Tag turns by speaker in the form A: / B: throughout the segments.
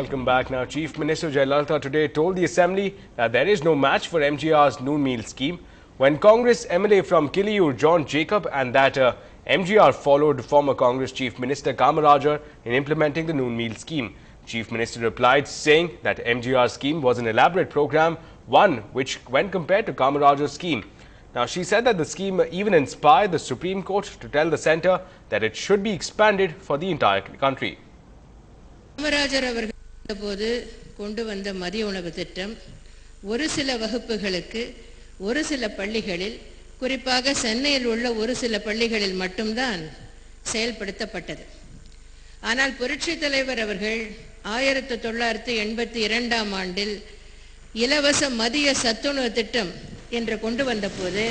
A: Welcome back. Now, Chief Minister Jayalalitha today told the Assembly that there is no match for MGR's noon meal scheme when Congress MLA from Kiliyur, John Jacob, and that MGR followed former Congress Chief Minister Kamarajar in implementing the noon meal scheme. Chief Minister replied saying that MGR's scheme was an elaborate program, one which when compared to Kamarajar's scheme. Now, she said that the scheme even inspired the Supreme Court to tell the centre that it should be expanded for the entire country.
B: Kamarajar அவர்கள் போது கொண்டு வந்த மதிய உணவு திட்டம் ஒரு சில வகுப்புகளுக்கு ஒரு சில பள்ளிகளில் குறிப்பாக சென்னையில் உள்ள ஒரு சில பள்ளிகளில் மட்டும்தான் செயல்படுத்தப்பட்டது. ஆனால் புரட்சித் தலைவர் அவர்கள் 1982ஆம் ஆண்டில் இலவச மதிய சத்துணவு திட்டம் என்று கொண்டு வந்தபோது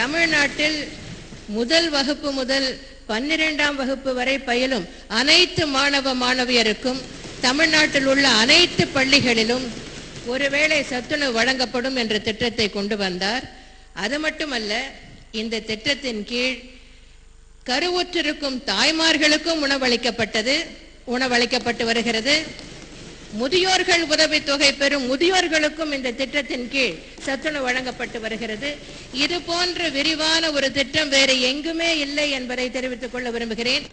B: தமிழ்நாட்டில் முதல் வகுப்பு முதல் 12ஆம் வகுப்பு வரை பயிலும் அனைத்து மாணவ மாணவியருக்கும் தமிழ்நாட்டில் உள்ள அனைத்து பள்ளிகளிலும் ஒருவேளை சத்துணவு வழங்கப்படும் என்ற திட்டத்தை கொண்டு வந்தார். அது மட்டுமல்ல, இந்த திட்டத்தின் கீழ் கருவுற்றிருக்கும் தாய்மார்களுக்கும் உணவளிக்கப்பட்டு வருகிறது. முதியோர்கள் உதவித்தொகை பெறும் முதியோர்களுக்கும் இந்த திட்டத்தின் கீழ் சத்துணவு வழங்கப்பட்டு வருகிறது. இது போன்ற விரிவான ஒரு திட்டம் வேறு எங்குமே இல்லை என்பதை தெரிவித்துக் கொள்ள விரும்புகிறேன்.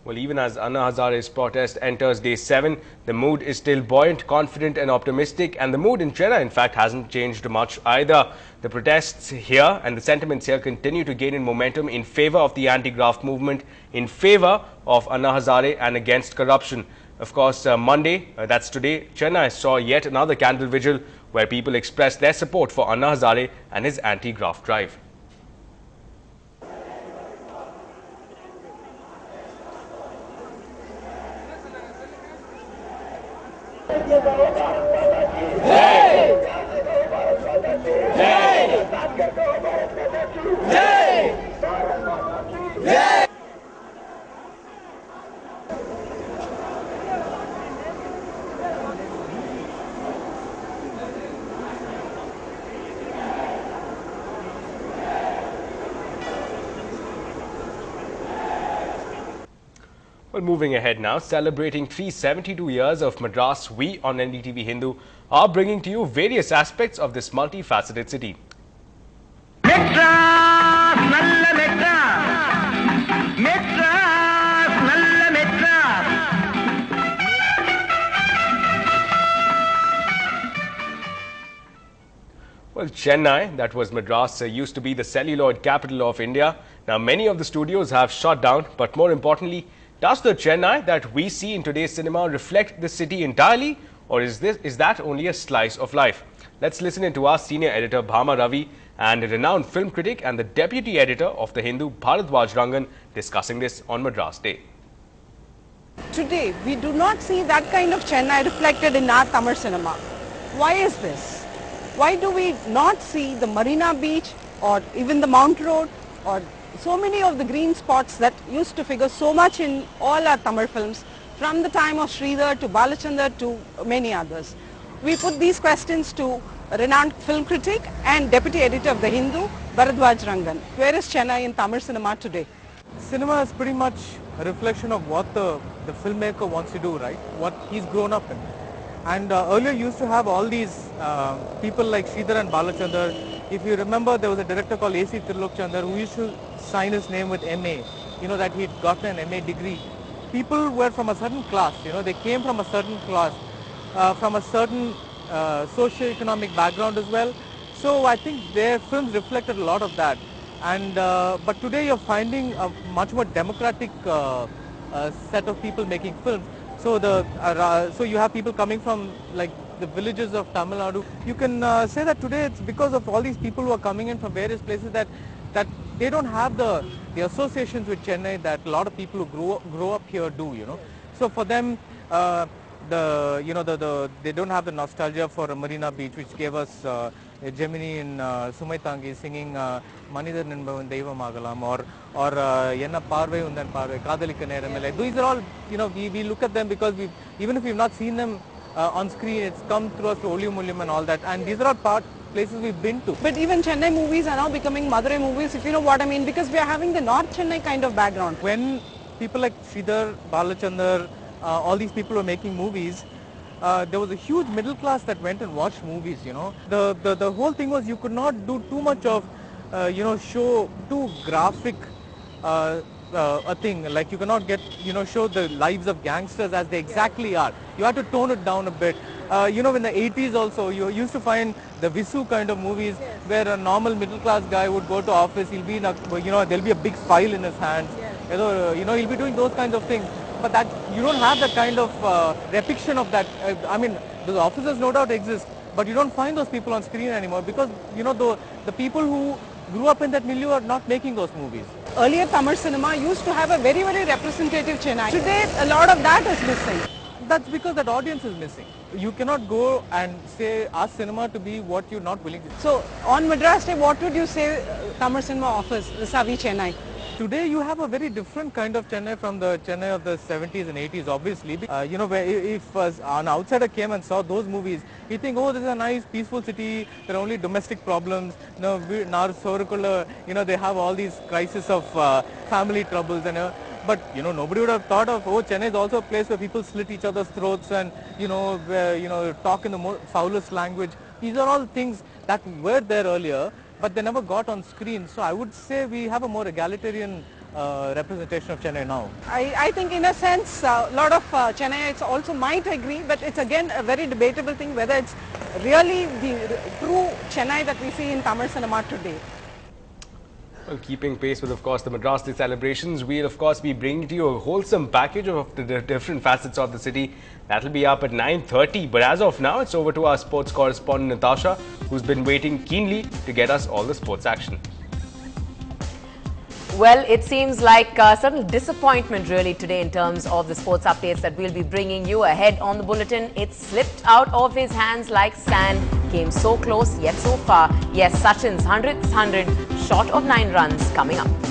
A: Well, even as Anna Hazare's protest enters day 7, the mood is still buoyant, confident and optimistic, and the mood in Chennai in fact hasn't changed much either. The protests here and the sentiments here continue to gain in momentum in favor of the anti-graft movement, in favor of Anna Hazare and against corruption. Of course, Monday, that's today, Chennai saw yet another candle vigil where people expressed their support for Anna Hazare and his anti-graft drive. Well, moving ahead now, celebrating 372 years of Madras, we on NDTV Hindu are bringing to you various aspects of this multifaceted city. Well, Chennai, that was Madras, used to be the celluloid capital of India. Now, many of the studios have shut down, but more importantly, does the Chennai that we see in today's cinema reflect the city entirely, or is that only a slice of life? Let's listen in to our senior editor Bhama Ravi and a renowned film critic and the deputy editor of the Hindu, Bharadwaj Rangan, discussing this on Madras Day.
C: Today, we do not see that kind of Chennai reflected in our Tamil cinema. Why is this? Why do we not see the Marina Beach or even the Mount Road or so many of the green spots that used to figure so much in all our Tamil films from the time of Sridhar to Balachandar to many others? We put these questions to a renowned film critic and deputy editor of the Hindu, Bharadwaj Rangan. Where is Chennai in Tamil cinema today?
D: Cinema is pretty much a reflection of what the filmmaker wants to do, right? What he's grown up in. And earlier you used to have all these people like Sridhar and Balachandar. If you remember, there was a director called A.C. Tirulokchandar who used to sign his name with MA, that he'd gotten an MA degree. People were from a certain class, they came from a certain class, from a certain socio-economic background as well. So I think their films reflected a lot of that. And but today you're finding a much more democratic set of people making films. So so you have people coming from like the villages of Tamil Nadu. You can say that today it's because of all these people who are coming in from various places that they don't have the associations with Chennai that a lot of people who grow up here do. So for them, they don't have the nostalgia for Marina Beach, which gave us Gemini and Sumaitangi singing Manidar Ninbavan Deivamagalam or Yenna Parve Undan Parve, Kadalika Neramele. These are all, we look at them because even if we've not seen them on screen, it's come through us to Olium Mulium and all that. And these are all places we've been to.
C: But even Chennai movies are now becoming Madurai movies, if you know what I mean, because we are having the North Chennai kind of background.
D: When people like Sridhar, Balachandar, all these people were making movies, there was a huge middle class that went and watched movies, you know. The whole thing was you could not do too much of, you know, show too graphic a thing. Like you cannot get, you know, show the lives of gangsters as they exactly are. You have to tone it down a bit. You know, in the 80s also, you used to find the Visu kind of movies where a normal middle class guy would go to office, he'll be in a, you know, there'll be a big file in his hands. You know, he'll be doing those kinds of things. But that, you don't have that kind of depiction of that. I mean, those officers no doubt exist, but you don't find those people on screen anymore because, you know, the people who grew up in that milieu are not making those movies.
C: Earlier Tamil cinema used to have a very, very representative Chennai. Today, a lot of that is missing.
D: That's because that audience is missing. You cannot go and say, ask cinema to be what you're not willing to.
C: So, on Madras Day, what would you say Tamil cinema offers vis-a-vis Chennai?
D: Today you have a very different kind of Chennai from the Chennai of the 70s and 80s, obviously. You know, where if an outsider came and saw those movies, he'd think, oh, this is a nice, peaceful city. There are only domestic problems. You know, you know, they have all these crises of family troubles. And but, you know, nobody would have thought of, oh, Chennai is also a place where people slit each other's throats and, you know, talk in the foulest language. These are all things that were there earlier, but they never got on screen. So I would say we have a more egalitarian representation of Chennai now.
C: I think in a sense, a lot of Chennaiites also might agree, but it's again a very debatable thing whether it's really the true Chennai that we see in Tamil cinema today.
A: Well, keeping pace with, of course, the Madras Day celebrations, we'll, of course, be bringing to you a wholesome package of the different facets of the city. That'll be up at 9:30. But as of now, it's over to our sports correspondent, Natasha, who's been waiting keenly to get us all the sports action.
E: Well, it seems like a certain disappointment really today in terms of the sports updates that we'll be bringing you ahead on the bulletin. It slipped out of his hands like sand, came so close yet so far. Yes, Sachin's 100th 100, short of 9 runs coming up.